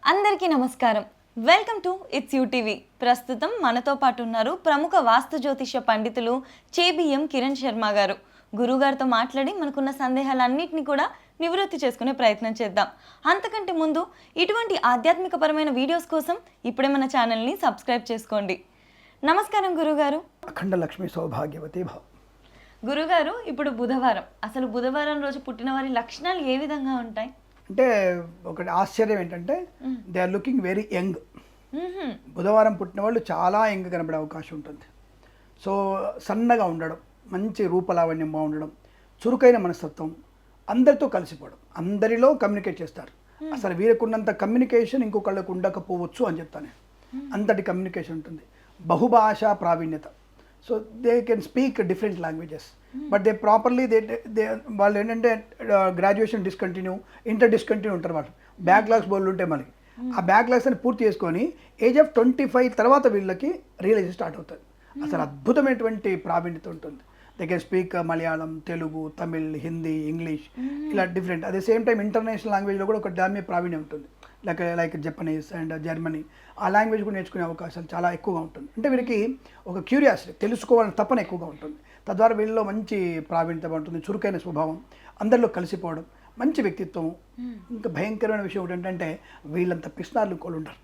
అందరికీ నమస్కారం. Welcome to it's UTV. ప్రస్తుతం మనతో పాటు ఉన్నారు ప్రముఖ వాస్తు జ్యోతిష్య పండితులు చేబిఎం కిరణ్ శర్మ గారు. గురుగారితో మాట్లాడి మనకున్న సందేహాలన్నింటినీ కూడా నివృత్తి చేసుకునే ప్రయత్నం చేద్దాం. అంతకంటే ముందు ఇటువంటి ఆధ్యాత్మికపరమైన వీడియోస్ కోసం ఇప్పుడే మన ఛానల్ని సబ్స్క్రైబ్ చేసుకోండి. నమస్కారం గురుగారు. అఖండ లక్ష్మి సౌభాగ్యవతి భవ. గురుగారు, ఇప్పుడు బుధవారం. అసలు బుధవారం రోజు పుట్టిన వారి లక్షణాలు ఏ విధంగా ఉంటాయి? అంటే ఒకటి ఆశ్చర్యం ఏంటంటే they are looking very young. బుధవారం పుట్టిన వాళ్ళు చాలా యంగ్ కనబడే అవకాశం ఉంటుంది. సో సన్నగా ఉండడం, మంచి రూపలావణ్యం బాగుండడం, చురుకైన మనస్తత్వం, అందరితో కలిసిపోవడం, అందరిలో కమ్యూనికేట్ చేస్తారు. అసలు వీరికున్నంత కమ్యూనికేషన్ ఇంకొకళ్ళకు ఉండకపోవచ్చు అని చెప్తాను. అంతటి కమ్యూనికేషన్ ఉంటుంది. బహుభాషా ప్రావీణ్యత. So they can speak different languages, but they properly వాళ్ళు ఏంటంటే గ్రాడ్యుయేషన్ డిస్కంటిన్యూ, ఇంటర్ డిస్కంటిన్యూ ఉంటారు. వాళ్ళు బ్యాక్లాగ్స్ బోర్డులు ఉంటాయి. మనకి ఆ బ్యాక్లాగ్స్ అని పూర్తి చేసుకొని ఏజ్ ఆఫ్ 25 తర్వాత వీళ్ళకి రియలైజ్ స్టార్ట్ అవుతుంది. అసలు అద్భుతమైనటువంటి ప్రావీణ్యత ఉంటుంది. They can speak Malayalam, Telugu, Tamil, Hindi, English, ఇలా different. At the same time international లాంగ్వేజ్లో కూడా ఒక దాని మీద ప్రావీణ్యం ఉంటుంది. లైక్ జపనీస్ అండ్ జర్మనీ, ఆ లాంగ్వేజ్ కూడా నేర్చుకునే అవకాశాలు చాలా ఎక్కువగా ఉంటుంది. అంటే వీరికి ఒక క్యూరియాసిటీ, తెలుసుకోవాలని తపన ఎక్కువగా ఉంటుంది. తద్వారా వీళ్ళలో మంచి ప్రావీణ్యత ఉంటుంది, చురుకైన స్వభావం, అందరిలో కలిసిపోవడం, మంచి వ్యక్తిత్వం. ఇంకా భయంకరమైన విషయం ఏంటంటే వీళ్ళంత పిస్నార్లు ఇంకోళ్ళు ఉంటారు.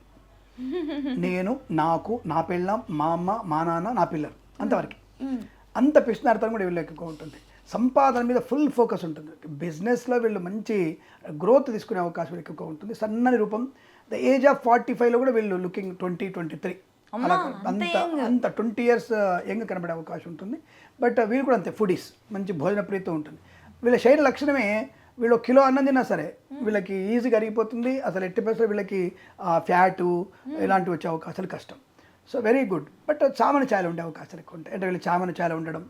నేను, నాకు, నా పిల్లం, మా అమ్మ, మా నాన్న, నా పిల్లలు, అంతవరకు. అంత పిస్నార్తనం కూడా వీళ్ళు ఎక్కువ ఉంటుంది. సంపాదన మీద ఫుల్ ఫోకస్ ఉంటుంది. బిజినెస్లో వీళ్ళు మంచి గ్రోత్ తీసుకునే అవకాశం ఎక్కువగా ఉంటుంది. సన్నని రూపం. ద ఏజ్ ఆఫ్ 45లో కూడా వీళ్ళు లుకింగ్ 20-23 అలా అంత 20 years యంగ్ కనబడే అవకాశం ఉంటుంది. బట్ వీళ్ళు కూడా అంతే ఫుడీస్, మంచి భోజన ప్రీతి ఉంటుంది. వీళ్ళ శరీర లక్షణమే వీళ్ళు కిలో అన్నం తిన్నా సరే వీళ్ళకి ఈజీగా అరిగిపోతుంది. అసలు ఎట్టి పరిస్థితుల్లో వీళ్ళకి ఫ్యాటు ఇలాంటివి వచ్చే అవకాశాలు కష్టం. So very good. బట్ చామన ఛాయలు ఉండే అవకాశాలు ఎక్కువ ఉంటాయి. అంటే వీళ్ళు చామన ఛాయలు ఉండడం.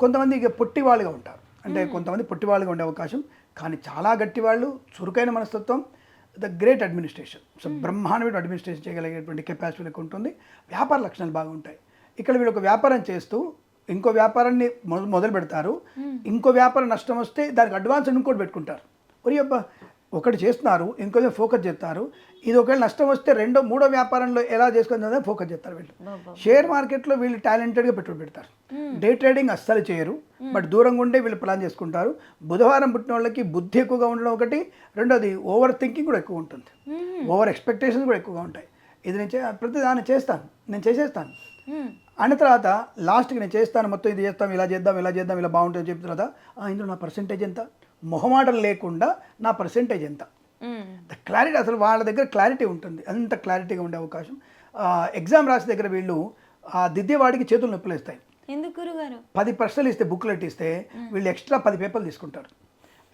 కొంతమంది ఇక పొట్టివాళ్ళుగా ఉంటారు. అంటే కొంతమంది పొట్టివాళ్ళుగా ఉండే అవకాశం. కానీ చాలా గట్టివాళ్ళు, చురుకైన మనస్తత్వం, ద గ్రేట్ అడ్మినిస్ట్రేషన్. సో బ్రహ్మాండమైన అడ్మినిస్ట్రేషన్ చేయగలిగేటువంటి కెపాసిటీ ఎక్కువ ఉంటుంది. వ్యాపార లక్షణాలు బాగుంటాయి. ఇక్కడ వీళ్ళు ఒక వ్యాపారం చేస్తూ ఇంకో వ్యాపారాన్ని మొదలు పెడతారు. ఇంకో వ్యాపారం నష్టం వస్తే దానికి అడ్వాన్స్ ఇంకోటి పెట్టుకుంటారు. ఒరి అబ్బా, ఒకటి చేస్తున్నారు, ఇంకోది ఫోకస్ చేస్తారు. ఇది ఒకవేళ నష్టం వస్తే మూడో వ్యాపారంలో ఎలా చేసుకుంటుందో ఫోకస్ చేస్తారు వీళ్ళు. షేర్ మార్కెట్లో వీళ్ళు టాలెంటెడ్గా పెట్టుబడి పెడతారు. డే ట్రేడింగ్ అస్సలు చేయరు, బట్ దూరంగా ఉండే వీళ్ళు ప్లాన్ చేసుకుంటారు. బుధవారం పుట్టిన వాళ్ళకి బుద్ధి ఎక్కువగా ఉండడం ఒకటి, రెండోది ఓవర్ థింకింగ్ కూడా ఎక్కువ ఉంటుంది. ఓవర్ ఎక్స్పెక్టేషన్స్ కూడా ఎక్కువగా ఉంటాయి. ఇది నేను ప్రతి దాన్ని చేస్తాను, నేను చేసేస్తాను అన్న తర్వాత లాస్ట్కి నేను చేస్తాను, మొత్తం ఇది చేస్తాం, ఇలా చేద్దాం, ఇలా బాగుంటుంది చెప్పిన తర్వాత ఇందులో నా పర్సెంటేజ్ ఎంత, మొహమాటం లేకుండా నా పర్సెంటేజ్ ఎంత, క్లారిటీ. అసలు వాళ్ళ దగ్గర క్లారిటీ ఉంటుంది. అంత క్లారిటీగా ఉండే అవకాశం. ఎగ్జామ్ రాసే దగ్గర వీళ్ళు దిద్దేవాడికి చేతులు నొప్పులు వేస్తాయి. 10 ప్రశ్నలు ఇస్తే, బుక్లెట్ ఇస్తే వీళ్ళు ఎక్స్ట్రా 10 పేపర్లు తీసుకుంటారు.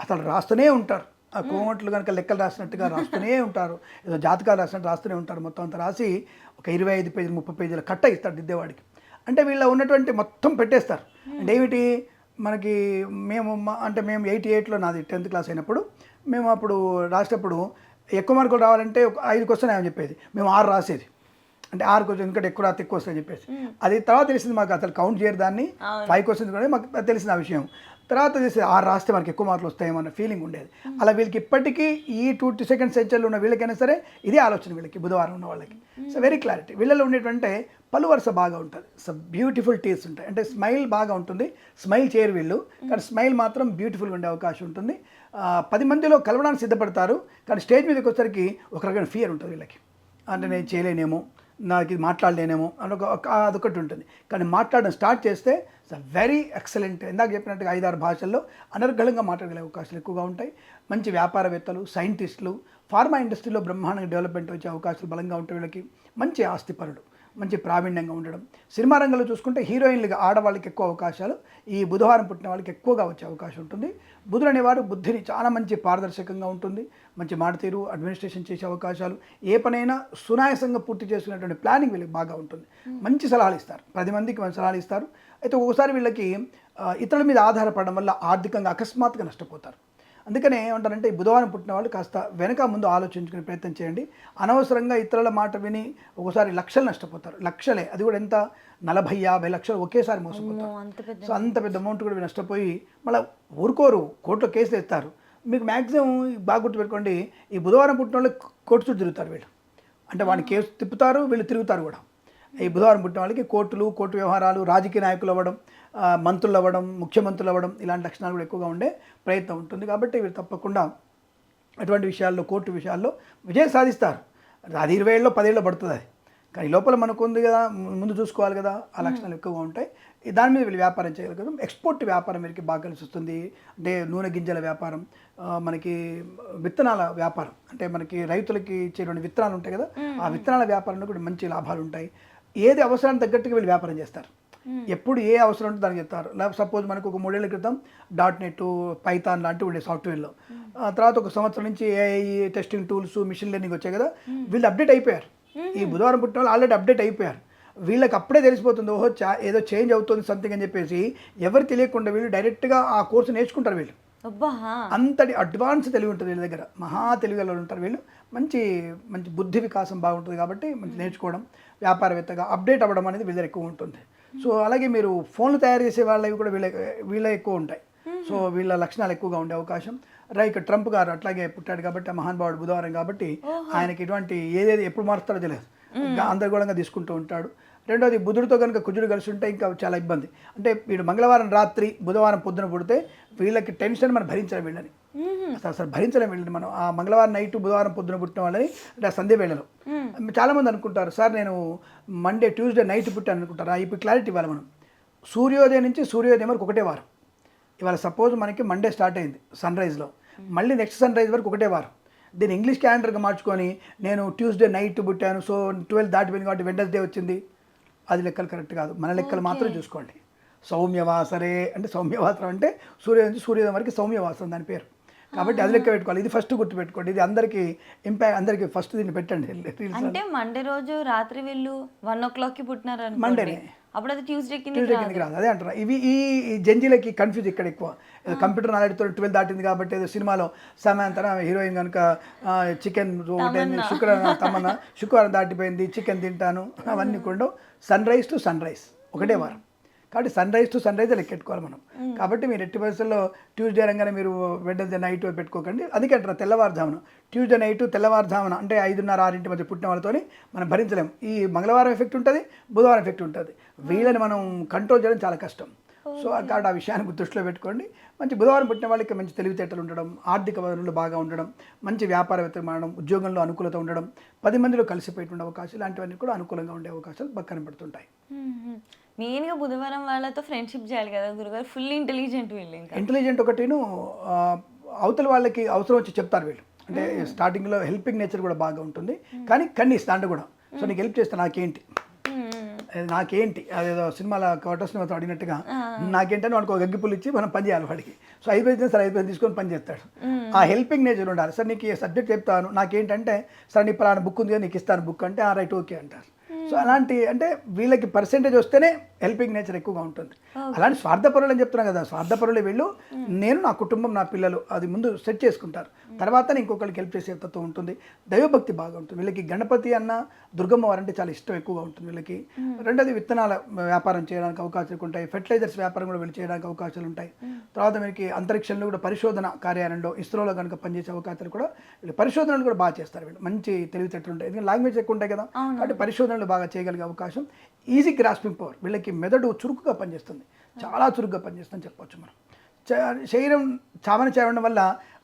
అసలు రాస్తూనే ఉంటారు. ఆ కోమట్లు కనుక లెక్కలు రాసినట్టుగా రాస్తూనే ఉంటారు. ఏదో జాతకాలు రాసినట్టు రాస్తూనే ఉంటారు. మొత్తం అంతా రాసి ఒక 25 పేజీలు 30 పేజీల కట్ట ఇస్తారు దిద్దేవాడికి. అంటే వీళ్ళ ఉన్నటువంటి మొత్తం పెట్టేస్తారు. అంటే ఏమిటి, మనకి మేము 88లో నాది 10th క్లాస్ అయినప్పుడు మేము అప్పుడు రాసేటప్పుడు ఎక్కువ మార్కులు రావాలంటే ఒక 5 క్వశ్చన్ ఏమని చెప్పేది, మేము 6 రాసేది. అంటే 6 క్వశ్చన్ ఎందుకంటే ఎక్కువ రాస్తే ఎక్కువ వస్తాయని చెప్పేసి. అది తర్వాత తెలిసింది మాకు, అసలు కౌంట్ చేయరు దాన్ని. 5 క్వశ్చన్స్ కూడా మాకు తెలిసిన ఆ విషయం. తర్వాత తెలిసి 6 రాస్తే మనకి ఎక్కువ మార్కులు వస్తాయేమో అన్న ఫీలింగ్ ఉండేది. అలా వీళ్ళకి ఇప్పటికీ ఈ 22nd సెంచరీలో ఉన్న వీళ్ళకైనా సరే ఇదే ఆలోచన వీళ్ళకి, బుధవారం ఉన్న వాళ్ళకి. So very clarity. వీళ్ళలో ఉండేటువంటి పలు వరుస బాగా ఉంటుంది. సో బ్యూటిఫుల్ టీస్ ఉంటాయి. అంటే స్మైల్ బాగా ఉంటుంది. స్మైల్ చేయరు వీళ్ళు, కానీ స్మైల్ మాత్రం బ్యూటిఫుల్గా ఉండే అవకాశం ఉంటుంది. 10 మందిలో కలవడానికి సిద్ధపడతారు, కానీ స్టేజ్ మీదకి వచ్చేసరికి ఒక రకమైన ఫియర్ ఉంటుంది వీళ్ళకి. అంటే నేను చేయలేనేమో, నాకు ఇది మాట్లాడలేనేమో అని అదొకటి ఉంటుంది. కానీ మాట్లాడడం స్టార్ట్ చేస్తే వెరీ ఎక్సలెంట్. ఇందాక చెప్పినట్టుగా 5-6 భాషల్లో అనర్గళంగా మాట్లాడగలిగే అవకాశాలు ఎక్కువగా ఉంటాయి. మంచి వ్యాపారవేత్తలు, సైంటిస్టులు, ఫార్మా ఇండస్ట్రీలో బ్రహ్మాండంగా డెవలప్మెంట్ వచ్చే అవకాశాలు బలంగా ఉంటాయి వీళ్ళకి. మంచి ఆస్తిపరుడు, మంచి ప్రావీణ్యంగా ఉండడం. సినిమా రంగంలో చూసుకుంటే హీరోయిన్లుగా ఆడవాళ్ళకి ఎక్కువ అవకాశాలు ఈ బుధవారం పుట్టిన వాళ్ళకి ఎక్కువగా వచ్చే అవకాశం ఉంటుంది. బుధుడు అనేవాడు బుద్ధిని చాలా మంచి పారదర్శకంగా ఉంటుంది. మంచి మాటతీరు, అడ్మినిస్ట్రేషన్ చేసే అవకాశాలు, ఏ పనైనా సునాయాసంగా పూర్తి చేసుకునేటువంటి ప్లానింగ్ వీళ్ళకి బాగా ఉంటుంది. మంచి సలహాలు ఇస్తారు, 10 మందికి మంచి సలహాలు ఇస్తారు. అయితే ఒకసారి వీళ్ళకి ఇతరుల మీద ఆధారపడడం వల్ల ఆర్థికంగా అకస్మాత్తుగా నష్టపోతారు. అందుకనే ఏమంటారంటే ఈ బుధవారం పుట్టిన వాళ్ళు కాస్త వెనక ముందు ఆలోచించుకునే ప్రయత్నం చేయండి. అనవసరంగా ఇతరుల మాట విని ఒకసారి లక్షలు నష్టపోతారు. లక్షలే, అది కూడా ఎంత, 40-50 లక్షలు ఒకేసారి మోసపోతారు. సో అంత పెద్ద అమౌంట్ కూడా నష్టపోయి మళ్ళీ ఊరుకోరు, కోర్టులో కేసులు ఎత్తారు. మీకు మ్యాక్సిమం బాగా గుర్తుపెట్టుకోండి, ఈ బుధవారం పుట్టిన వాళ్ళు కోర్టు చుట్టూ తిరుగుతారు వీళ్ళు. అంటే వాడిని కేసు తిప్పుతారు, వీళ్ళు తిరుగుతారు కూడా. ఈ బుధవారం పుట్టిన వాళ్ళకి కోర్టు వ్యవహారాలు, రాజకీయ నాయకులు అవ్వడం, మంత్రులు అవ్వడం, ముఖ్యమంత్రులు అవ్వడం, ఇలాంటి లక్షణాలు కూడా ఎక్కువగా ఉండే ప్రయత్నం ఉంటుంది. కాబట్టి వీళ్ళు తప్పకుండా అటువంటి విషయాల్లో, కోర్టు విషయాల్లో విజయం సాధిస్తారు. అది 20 ఏళ్ళలో 10 ఏళ్ళలో పడుతుంది అది. కానీ లోపల మనకు ఉంది కదా, ముందు చూసుకోవాలి కదా, ఆ లక్షణాలు ఎక్కువగా ఉంటాయి. దాని మీద వీళ్ళు వ్యాపారం చేయగలుగుతాం. ఎక్స్పోర్ట్ వ్యాపారం వీరికి బాగా కలిసి వస్తుంది. అంటే నూనె గింజల వ్యాపారం, మనకి విత్తనాల వ్యాపారం, అంటే మనకి రైతులకి ఇచ్చేటువంటి విత్తనాలు ఉంటాయి కదా, ఆ విత్తనాల వ్యాపారంలో కూడా మంచి లాభాలు ఉంటాయి. ఏది అవసరానికి తగ్గట్టుగా వీళ్ళు వ్యాపారం చేస్తారు. ఎప్పుడు ఏ అవసరం ఉంటే దానికి చెప్తారు. లేకపోతే సపోజ్ మనకు ఒక 3 ఏళ్ల క్రితం .NET, పైథాన్ లాంటివి ఉండే సాఫ్ట్వేర్లో, తర్వాత ఒక సంవత్సరం నుంచి AI testing tools, machine learning వచ్చాయి కదా, వీళ్ళు అప్డేట్ అయిపోయారు. ఈ బుధవారం పుట్టిన వాళ్ళు ఆల్రెడీ అప్డేట్ అయిపోయారు. వీళ్ళకి అప్పుడే తెలిసిపోతుంది, ఓహో ఏదో చేంజ్ అవుతుంది సంథింగ్ అని చెప్పేసి. ఎవరు తెలియకుండా వీళ్ళు డైరెక్ట్గా ఆ కోర్సు నేర్చుకుంటారు. వీళ్ళు అంతటి అడ్వాన్స్ తెలివి ఉంటుంది వీళ్ళ దగ్గర, మహా తెలివిగల ఉంటారు వీళ్ళు. మంచి మంచి బుద్ధి వికాసం బాగుంటుంది. కాబట్టి మంచి నేర్చుకోవడం, వ్యాపారవేత్తగా అప్డేట్ అవ్వడం అనేది వీళ్ళ ఎక్కువ ఉంటుంది. సో అలాగే మీరు ఫోన్లు తయారు చేసే వాళ్ళవి కూడా వీళ్ళ ఎక్కువ ఉంటాయి. సో వీళ్ళ లక్షణాలు ఎక్కువగా ఉండే అవకాశం. రైట్ ట్రంప్ గారు అట్లాగే పుట్టాడు కాబట్టి, మహానుభావుడు బుధవారం కాబట్టి ఆయనకి ఇటువంటి ఏదేది ఎప్పుడు మారుస్తారో తెలియదు, అందరిగోళంగా తీసుకుంటూ ఉంటాడు. రెండోది బుధుడితో కనుక కుజుడు కలిసి ఉంటే ఇంకా చాలా ఇబ్బంది. అంటే వీడు మంగళవారం రాత్రి బుధవారం పొద్దున పుడితే వీళ్ళకి టెన్షన్ మనం భరించలేం వీళ్ళని, అసలు భరించలేం వీళ్ళని మనం. ఆ మంగళవారం నైట్ బుధవారం పొద్దున పుట్టిన వాళ్ళని అంటే సంధ్య వేళలో చాలామంది అనుకుంటారు, సార్ నేను ట్యూస్డే నైట్ పుట్టాను అనుకుంటారు. ఇప్పుడు క్లారిటీ ఇవ్వాలి మనం. సూర్యోదయం నుంచి సూర్యోదయం వరకు ఒకటే వారం. ఇవాళ సపోజ్ మనకి మండే స్టార్ట్ అయింది సన్ రైజ్లో, మళ్ళీ నెక్స్ట్ సన్ రైజ్ వరకు ఒకటే వారం. దీన్ని ఇంగ్లీష్ క్యాలెండర్గా మార్చుకొని నేను ట్యూస్డే నైట్ పుట్టాను, సో 12 దాటిపోయింది కాబట్టి వెడ్నెస్డే వచ్చింది, అది లెక్కలు కరెక్ట్ కాదు. మన లెక్కలు మాత్రం చూసుకోండి. సౌమ్యవాసరే అంటే సౌమ్యవాసరం అంటే సూర్యోదయం నుంచి సూర్యోదయం వరకు సౌమ్యవాసరం దాని పేరు. కాబట్టి అది లెక్క పెట్టుకోవాలి. ఇది ఫస్ట్ గుర్తుపెట్టుకోండి. ఇది అందరికీ అందరికీ ఫస్ట్ దీన్ని పెట్టండి. అంటే మండే రోజు రాత్రి వీళ్ళు 1 o'clockకి పుట్టినారు, మండేనే, అప్పుడు అది ట్యూస్డే కిందకి రాదు. అదే అంటారు. ఈ జంజీలకి కన్ఫ్యూజ్ ఇక్కడ ఎక్కువ. కంప్యూటర్ నాలెడ్జ్తో 12 దాటింది కాబట్టి ఏదో సినిమాలో సమాంతర హీరోయిన్ కనుక చికెన్ శుక్రవారం దాటిపోయింది చికెన్ తింటాను అవన్నీ కూడా sunrise to sunrise ఒకటే వారం. కాబట్టి sunrise to sunrise లెక్కెట్టుకోవాలి మనం. కాబట్టి మీరు ఎట్టి పరిస్థితుల్లో ట్యూస్డే రంగానే మీరు వెడ్నెస్డే నైట్ పెట్టుకోకండి. అందుకే అంటారు తెల్లవారుజామున, ట్యూస్డే నైట్ తెల్లవారుజామున అంటే 5:30, 6 మధ్య పుట్టిన వాళ్ళతోని మనం భరించలేము. ఈ మంగళవారం ఎఫెక్ట్ ఉంటుంది, బుధవారం ఎఫెక్ట్ ఉంటుంది. వీళ్ళని మనం కంట్రోల్ చేయడం చాలా కష్టం. సో కాబట్టి ఆ విషయాన్ని దృష్టిలో పెట్టుకోండి. మంచి బుధవారం పుట్టిన వాళ్ళకి మంచి తెలివితేటలు ఉండడం, ఆర్థిక వనరులు బాగా ఉండడం, మంచి వ్యాపారవేత్త మారడం, ఉద్యోగంలో అనుకూలత ఉండడం, 10 మందిలో కలిసిపోయేటువంటి అవకాశాలు, ఇలాంటివన్నీ కూడా అనుకూలంగా ఉండే అవకాశాలు బాగా కనబడుతుంటాయి. మెయిన్గా బుధవారం వాళ్ళతో ఫ్రెండ్షిప్ చేయాలి కదా గురుగారు. ఫుల్ ఇంటెలిజెంట్ వీళ్ళు. ఇంటెలిజెంట్ ఒకటిను, అవతల వాళ్ళకి అవసరం వచ్చి చెప్తారు వీళ్ళు. అంటే స్టార్టింగ్లో హెల్పింగ్ నేచర్ కూడా బాగా ఉంటుంది. కానీ కన్నీస్ దాంట్లో కూడా, సో నీకు హెల్ప్ చేస్తే నాకేంటి అదేదో సినిమాలో కోట సినిమాతో అడిగినట్టుగా నాకేంటని వాడికి ఒక గగ్గిపుల్లు ఇచ్చి మనం పని చేయాలి వాడికి. సో 5 రోజులు సార్ 5 రోజులు తీసుకొని పని చేస్తాడు. ఆ హెల్పింగ్ నేచర్ ఉండాలి. సార్ నీకు సబ్జెక్ట్ చెప్తాను, నాకేంటంటే సార్ నీ పలానా బుక్ ఉంది నీకు ఇస్తాను బుక్ అంటే రైట్ ఓకే అంటారు. సో అలాంటి అంటే వీళ్ళకి పర్సెంటేజ్ వస్తేనే హెల్పింగ్ నేచర్ ఎక్కువగా ఉంటుంది. అలాంటి స్వార్థపరులు అని చెప్తున్నాను కదా, స్వార్థపరులు వీళ్ళు. నేను, నా కుటుంబం, నా పిల్లలు అది ముందు సెట్ చేసుకుంటారు, తర్వాత ఇంకొకరికి హెల్ప్ చేసే తత్వం ఉంటుంది. దైవభక్తి బాగా ఉంటుంది వీళ్ళకి. గణపతి అన్న దుర్గమ్మ వారంటే చాలా ఇష్టం ఎక్కువగా ఉంటుంది వీళ్ళకి. రెండోది విత్తనాల వ్యాపారం చేయడానికి అవకాశాలు ఉంటాయి. ఫెర్టిలైజర్స్ వ్యాపారం కూడా వీళ్ళు చేయడానికి అవకాశాలు ఉంటాయి. తర్వాత వీళ్ళకి అంతరిక్షంలో కూడా పరిశోధన కార్యాలయంలో ఇస్రోలో కనుక పనిచేసే అవకాశాలు కూడా వీళ్ళు పరిశోధనలు కూడా బాగా చేస్తారు. వీళ్ళు మంచి తెలివితేటలు ఉంటాయి, ఎందుకంటే లాంగ్వేజ్ ఎక్కువ ఉంటాయి కదా, కాబట్టి పరిశోధనలు బాగా చేయగలిగే అవకాశం. ఈజీ గ్రాస్పింగ్ పవర్ వీళ్ళకి, మెదడు చురుకుగా పనిచేస్తుంది, చాలా చురుకుగా పనిచేస్తుందని చెప్పవచ్చు మనం. శరీరం చామన చేయడం వల్ల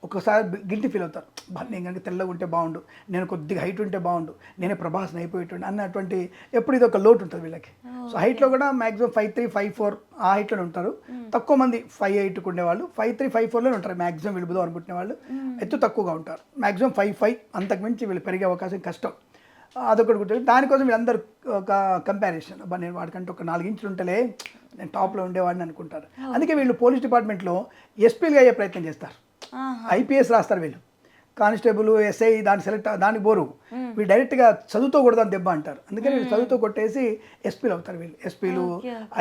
ఒక్కసారి గిల్టీ ఫీల్ అవుతారు. నేను కనుక తెల్లగా ఉంటే బాగుండు, నేను కొద్దిగా హైట్ ఉంటే బాగుండు, నేనే ప్రభాస్ని అయిపోయేటువంటి అన్నటువంటి ఎప్పుడు ఇది ఒక లోటు ఉంటుంది వీళ్ళకి. సో హైట్లో కూడా మ్యాక్సిమం 5'3", 5'4" ఆ హైట్లోనే ఉంటారు. తక్కువ మంది 5'8" ఉండేవాళ్ళు 5'3", 5'4" ఉంటారు మ్యాక్సిమం. వీళ్ళు బుధవారం పుట్టిన వాళ్ళు ఎత్తు తక్కువగా ఉంటారు. మ్యాక్సిమం 5'5", అంతకుమించి వీళ్ళు పెరిగే అవకాశం కష్టం. అదొకటి గుర్తు. దానికోసం వీళ్ళందరూ ఒక కంపారిజన్, అబ్బా నేను వాడికంటే ఒక 4 ఇంచులు ఉంటలే నేను టాప్లో ఉండేవాడిని అనుకుంటారు. అందుకే వీళ్ళు పోలీస్ డిపార్ట్మెంట్లో ఎస్పీలుగా అయ్యే ప్రయత్నం చేస్తారు. IPS రాస్తారు వీళ్ళు, కానిస్టేబుల్, SI దానికి బోరు. వీళ్ళు డైరెక్ట్గా చదువుతో కొడదాం దెబ్బ అంటారు. అందుకని వీళ్ళు చదువుతో కొట్టేసి ఎస్పీలు అవుతారు. వీళ్ళు ఎస్పీలు,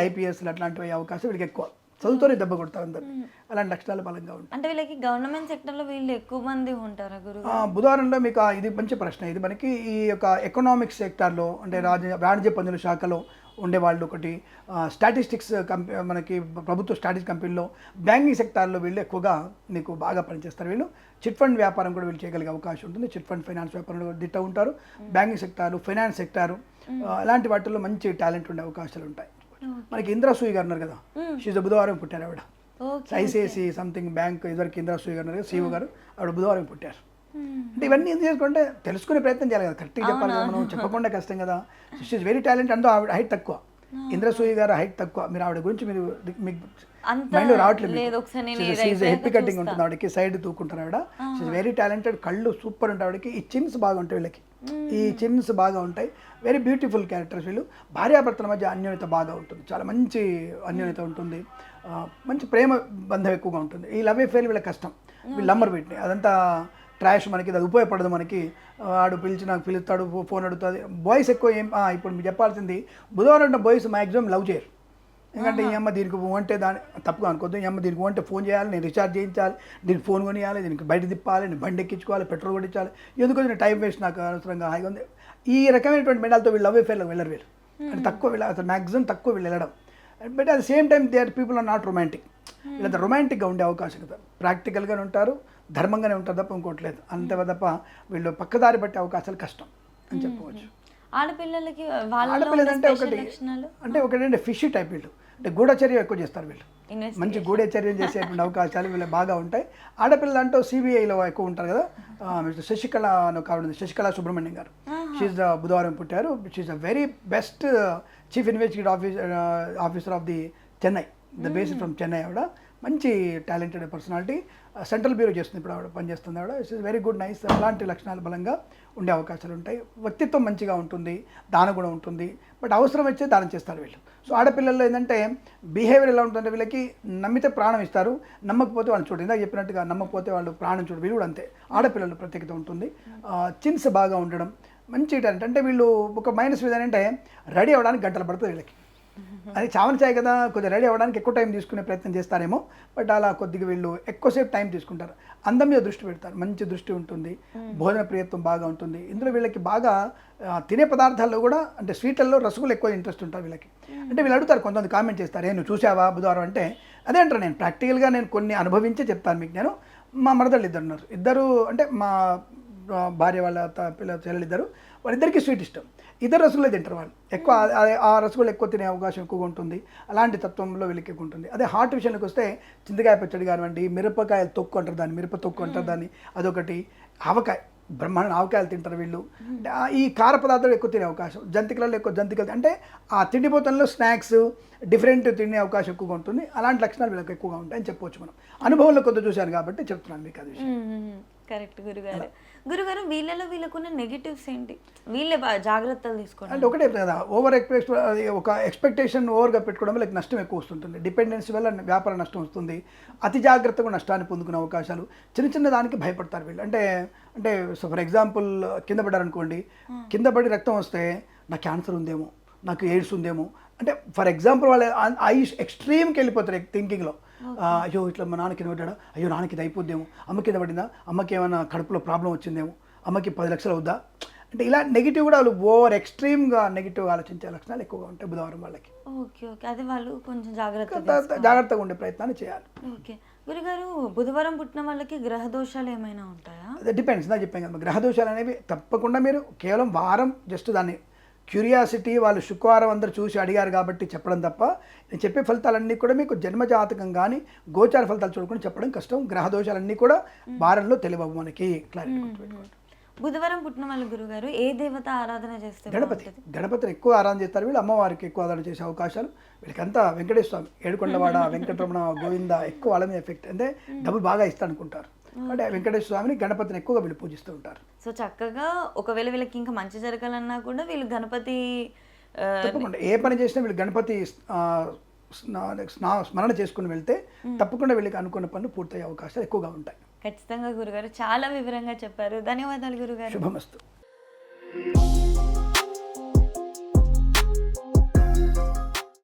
IPSలు అట్లాంటివి అయ్యే అవకాశం వీళ్ళకి ఎక్కువ. చదువుతోనే దెబ్బ కొడతారు అందరు. అలాంటి లక్షణాలు బలంగా ఉంటాయి. అంటే వీళ్ళకి గవర్నమెంట్ సెక్టర్లో వీళ్ళు ఎక్కువ మంది ఉంటారా గురువు? బుధవారంలో మీకు ఇది మంచి ప్రశ్న. ఇది మనకి ఈ యొక్క ఎకనామిక్స్ సెక్టార్లో అంటే వాణిజ్య పన్నుల శాఖలో ఉండేవాళ్ళు, ఒకటి స్టాటిస్టిక్స్ మనకి ప్రభుత్వ స్టాటిస్టిక్స్ కంపెనీలో, బ్యాంకింగ్ సెక్టార్లో వీళ్ళు ఎక్కువగా మీకు బాగా పనిచేస్తారు. వీళ్ళు చిట్ ఫండ్ వ్యాపారం కూడా వీళ్ళు చేయగలిగే అవకాశం ఉంటుంది. చిట్ ఫండ్ ఫైనాన్స్ వ్యాపారంలో దిట్ట ఉంటారు. బ్యాంకింగ్ సెక్టారు, ఫైనాన్స్ సెక్టారు, అలాంటి వాటిల్లో మంచి టాలెంట్ ఉండే అవకాశాలు ఉంటాయి. మనకి ఇందిరా సూయి గారు ఉన్నారు కదా, షీజ్ బుధవారం పుట్టారు ఆవిడ. ఐసిఐసి సంథింగ్ బ్యాంక్ ఇదివరకు ఇందిరా సూయి గారు ఉన్నారు, CEO గారు, ఆవిడ బుధవారం పుట్టారు. అంటే ఇవన్నీ ఎందుకు చేసుకుంటే తెలుసుకునే ప్రయత్నం చేయాలి కదా, కరెక్ట్గా చెప్పాలి కదా, మనం చెప్పకుండా కష్టం కదా. She's very talent. అందులో ఆవిడ హైట్ తక్కువ, ఇంద్రసూయి గారు హైట్ తక్కువ. మీరు ఆవిడ గురించి మీరు మీకు మైండ్ రావట్లేదు. హెప్పీ కటింగ్ ఉంటుంది ఆవిడకి, సైడ్ తూకుంటారు ఆవిడ. She's very talented. కళ్ళు సూపర్ ఉంటాయి ఆవిడకి. ఈ చిన్స్ బాగా ఉంటాయి వీళ్ళకి, ఈ చిన్స్ బాగా ఉంటాయి. వెరీ బ్యూటిఫుల్ క్యారెక్టర్స్ వీళ్ళు. భార్యాభర్తల మధ్య అన్యోన్యత బాగా ఉంటుంది, చాలా మంచి అన్యోన్యత ఉంటుంది, మంచి ప్రేమ బంధం ఎక్కువగా ఉంటుంది. ఈ లవ్ అఫేర్ వీళ్ళ కష్టం, వీళ్ళు నమ్మరు వీటిని. అదంతా ట్రాష్, మనకి అది ఉపయోగపడదు. మనకి ఆడు నాకు పిలుస్తాడు, ఫోన్ అడుగుతుంది. బాయ్స్ ఎక్కువ ఇప్పుడు మీరు చెప్పాల్సింది, బుధవారం అంటే బాయ్స్ మ్యాక్సిమం లవ్ చేయరు. ఎందుకంటే ఈ అమ్మ దీనికి అంటే దాని తప్పుగా అనుకోద్దు, ఈ అమ్మ దీనికి అంటే ఫోన్ చేయాలి, నేను రీఛార్జ్ చేయించాలి, దీనికి ఫోన్ కొనియాలి, దీనికి బయట తిప్పాలి, నేను బండి ఎక్కించుకోవాలి, పెట్రోల్ కొట్టించాలి, ఎందుకు నేను టైం వేస్ట్, నాకు అనవసరంగా హాయిగా ఉంది. ఈ రకమైనటువంటి మెండాలతో వీళ్ళు లవ్ అఫేర్లో వెళ్ళరు. వీళ్ళు అంటే తక్కువ, వీళ్ళు అసలు మ్యాక్సిమం తక్కువ వీళ్ళు వెళ్ళడం. But at the same time they are people are not romantic. వీళ్ళంతా రొమాంటిక్గా ఉండే అవకాశం కదా, ప్రాక్టికల్గానే ఉంటారు, ధర్మంగానే ఉంటారు తప్ప ఇంకోట్లేదు. అంతే తప్ప వీళ్ళు పక్కదారి పట్టే అవకాశాలు కష్టం అని చెప్పవచ్చు. ఆడపిల్లలకి ఆడపిల్లలంటే ఒకటి ఫిష్ టైప్ వీళ్ళు, అంటే గూఢచర్య ఎక్కువ చేస్తారు వీళ్ళు, మంచి గూఢచర్యం చేసేటువంటి అవకాశాలు వీళ్ళు బాగా ఉంటాయి. ఆడపిల్లలు అంటూ CBIలో ఎక్కువ ఉంటారు కదా. శశికళ కావడం, శశికళ సుబ్రహ్మణ్యం గారు, షీఈ్ బుధవారం పుట్టారు. She's a very best chief investigative officer of the Chennai, the based from Chennai. ఆవిడ మంచి టాలెంటెడ్ పర్సనాలిటీ. సెంట్రల్ బ్యూరో చేస్తుంది ఇప్పుడు ఆవిడ, పనిచేస్తుంది ఆవిడ. It's very good, nice. అలాంటి లక్షణాలు బలంగా ఉండే అవకాశాలు ఉంటాయి. వ్యక్తిత్వం మంచిగా ఉంటుంది, దానం కూడా ఉంటుంది. బట్ అవసరం వచ్చే దానం చేస్తారు వీళ్ళు. సో ఆడపిల్లల్లో ఏంటంటే బిహేవియర్ ఎలా ఉంటుందంటే, వీళ్ళకి నమ్మితే ప్రాణం ఇస్తారు, నమ్మకపోతే వాళ్ళు చూడండి, ఇందాక చెప్పినట్టుగా నమ్మకపోతే వాళ్ళు ప్రాణం చూడు. వీళ్ళు కూడా అంతే, ఆడపిల్లలు ప్రత్యేకత ఉంటుంది. చిన్స్ బాగా ఉండడం, మంచి టాలెంట్. అంటే వీళ్ళు ఒక మైనస్ ఏంటంటే రెడీ అవ్వడానికి గంటలు పడుతుంది వీళ్ళకి. అది చావన చాయ్ కదా, కొద్దిగా రెడీ అవ్వడానికి ఎక్కువ టైం తీసుకునే ప్రయత్నం చేస్తారేమో. బట్ అలా కొద్దిగా వీళ్ళు ఎక్కువసేపు టైం తీసుకుంటారు. అందం మీద దృష్టి పెడతారు, మంచి దృష్టి ఉంటుంది, భోజన ప్రియత్వం బాగా ఉంటుంది. ఇందులో వీళ్ళకి బాగా తినే పదార్థాల్లో కూడా, అంటే స్వీట్లలో రసగులు ఎక్కువ ఇంట్రెస్ట్ ఉంటారు వీళ్ళకి. అంటే వీళ్ళు అడుగుతారు, కొంతమంది కామెంట్ చేస్తారు, నువ్వు చూసావా బుధవారం అంటే. అదే అంటారు, నేను ప్రాక్టికల్గా నేను కొన్ని అనుభవించే చెప్తాను మీకు. నేను మా మరదళ్ళు ఇద్దరు ఉన్నారు, ఇద్దరు అంటే మా భార్య వాళ్ళ చెల్లెలు ఇద్దరు, వాళ్ళిద్దరికీ స్వీట్ ఇష్టం. ఇద్దరు రసగుల్లే తింటారు వాళ్ళు ఎక్కువ. ఆ రసగులు ఎక్కువ తినే అవకాశం ఎక్కువగా ఉంటుంది. అలాంటి తత్వంలో వీళ్ళకి ఎక్కువ ఉంటుంది. అదే హాట్ విషయానికి వస్తే చింతకాయ పచ్చడి కానివ్వండి, మిరపకాయలు తొక్కు అంటారు దాన్ని, మిరప తొక్కు అంటారు దాన్ని, అదొకటి. ఆవకాయ, బ్రహ్మాండ ఆవకాయలు తింటారు వీళ్ళు. ఈ కార పదార్థాలు ఎక్కువ తినే అవకాశం, జంతికలలో ఎక్కువ జంతికలు, అంటే ఆ తిండిపోతంలో స్నాక్స్ డిఫరెంట్ తినే అవకాశం ఎక్కువగా ఉంటుంది. అలాంటి లక్షణాలు వీళ్ళకి ఎక్కువగా ఉంటాయని చెప్పవచ్చు. మనం అనుభవంలో కొంత చూశాను కాబట్టి చెప్తున్నాను మీకు అది. కరెక్ట్ గురుగారు. గురుగారు, వీళ్ళలో వీళ్ళకున్న నెగిటివ్స్ ఏంటి? వీళ్ళే జాగ్రత్తలు తీసుకోండి అంటే ఒకటే కదా, ఒక ఎక్స్పెక్టేషన్ ఓవర్గా పెట్టుకోవడం వల్ల నష్టం ఎక్కువ వస్తుంటుంది. డిపెండెన్సీ వల్ల వ్యాపార నష్టం వస్తుంది. అతి జాగ్రత్తగా నష్టాన్ని పొందుకునే అవకాశాలు. చిన్న దానికి భయపడతారు వీళ్ళు. అంటే ఫర్ ఎగ్జాంపుల్ కింద పడ్డారనుకోండి, కింద పడి రక్తం వస్తే నాకు క్యాన్సర్ ఉందేమో, నాకు ఎయిడ్స్ ఉందేమో, అంటే ఫర్ ఎగ్జాంపుల్ వాళ్ళ ఎక్స్ట్రీమ్కి వెళ్ళిపోతారు థింకింగ్లో. అయ్యో ఇట్లా మా నాన్న కింద పడ్డాడా, అయ్యో నాన్నకి ఇది అయిపోద్దేమో, అమ్మ కింద పడిందా, అమ్మకి ఏమైనా కడుపులో ప్రాబ్లం వచ్చిందేమో, అమ్మకి 10 లక్షలు అవుద్దా, అంటే ఇలా నెగిటివ్ కూడా వాళ్ళు ఓవర్ ఎక్స్ట్రీమ్గా నెగిటివ్ ఆలోచించే లక్షణాలు ఎక్కువగా ఉంటాయి బుధవారం వాళ్ళకి. ఓకే, అది వాళ్ళు కొంచెం జాగ్రత్తగా ఉండే ప్రయత్నాన్ని చేయాలి. ఓకే గురుగారు, బుధవారం పుట్టిన వాళ్ళకి గ్రహ దోషాలు ఏమైనా ఉంటాయా? అది డిపెండ్స్. నాకు చెప్పాను కదా, గ్రహ దోషాలు అనేవి తప్పకుండా మీరు కేవలం వారం జస్ట్ దాన్ని క్యూరియాసిటీ, వాళ్ళు శుక్రవారం అందరూ చూసి అడిగారు కాబట్టి చెప్పడం తప్ప, నేను చెప్పే ఫలితాలన్నీ కూడా మీకు జన్మజాతకం కానీ గోచార ఫలితాలు చూడకుండా చెప్పడం కష్టం. గ్రహ దోషాలన్నీ కూడా వారంలో తెలియవు మనకి. బుధవారం పుట్టిన వాళ్ళు గురుగారు ఏ దేవత ఆరాధన చేస్తే? గణపతిని ఎక్కువ ఆరాధన చేస్తారు వీళ్ళు. అమ్మవారికి ఎక్కువ ఆరాధన చేసే అవకాశాలు వీళ్ళకంతా. వెంకటేశ్వర స్వామి, ఏడుకొండవాడ, వెంకటరమణ, గోవింద ఎక్కువ వాళ్ళ మీద ఎఫెక్ట్, అంటే డబ్బులు బాగా ఇస్తా అనుకుంటారు. అంటే వెంకటేశ్వర స్వామిని, గణపతిని ఎక్కువగా వీళ్ళు పూజిస్తూ ఉంటారు. సో చక్కగా ఒకవేళ వీళ్ళకి ఇంకా మంచి జరగాలన్నా కూడా వీళ్ళు గణపతి తప్పకుండా ఏ పని చేసినా వీళ్ళు గణపతి స్మరణ చేసుకుని వెళ్తే తప్పకుండా వీళ్ళకి అనుకున్న పనులు పూర్తయ్యే అవకాశాలు ఎక్కువగా ఉంటాయి. ఖచ్చితంగా గురుగారు, చాలా వివరంగా చెప్పారు. ధన్యవాదాలు గురుగారు. శుభమస్తు.